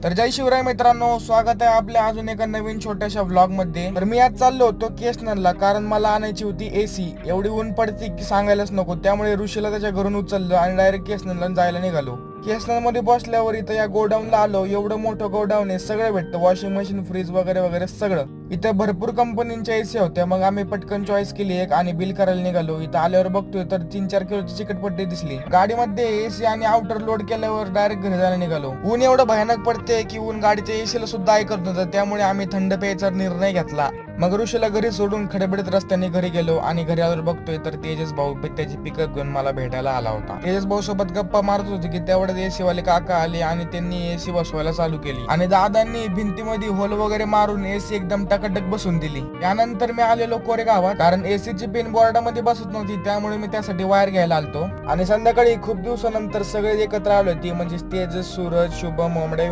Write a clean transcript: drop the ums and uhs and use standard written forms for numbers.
तर जय शिवराय मित्रांनो, स्वागत आहे आपल्या अजून एका नवीन छोट्याशा व्लॉग मध्ये. तर मी आज चाललो होतो केसनरला, कारण मला आणायची होती एसी. एवढी ऊन पडते की सांगायलाच नको. त्यामुळे ऋषीला त्याच्या घरून उचललं आणि डायरेक्ट केसनरला जायला निघालो. केसनर मध्ये बसल्यावर इथं या गोडाऊनला आलो. एवढं मोठं गोडाऊन आहे, सगळं भेटतं, वॉशिंग मशीन, फ्रीज वगैरे वगैरे सगळं. इथं भरपूर कंपनीच्या एसी होत्या. मग आम्ही पटकन चॉईस केली एक आणि बिल करायला निघालो. इथं आल्यावर बघतोय तर 3-4 किलोची चिकटपट्टी दिसली गाडीमध्ये. एसी आणि आउटर लोड केल्यावर डायरेक्ट घरी जायला निघालो. ऊन एवढं भयानक पडते की ऊन गाडीच्या एसीला सुद्धा ऐकत नव्हतं. त्यामुळे आम्ही थंड प्यायचा निर्णय घेतला. मग ऋषीला घरी सोडून खडबडीत रस्त्याने घरी गेलो आणि घरी आल्यावर बघतोय तर तेजस भाऊ त्याची पिकअप घेऊन मला भेटायला आला होता. तेजस भाऊ सोबत गप्पा मारत होते की तेवढ्यात एसी वाले काका आले आणि त्यांनी एसी बसवायला चालू केली आणि दादांनी भिंतीमध्ये होल वगैरे मारून एसी एकदम टकाटक बसून दिली. त्यानंतर मी आलेलो कोरेगावात, कारण एसीची पिन बोर्डामध्ये बसत नव्हती. त्यामुळे मी त्यासाठी वायर घ्यायला आलतो आणि संध्याकाळी खूप दिवसानंतर सगळे एकत्र आलो. ती म्हणजे तेजस, सूरज, शुभम, मोमड्या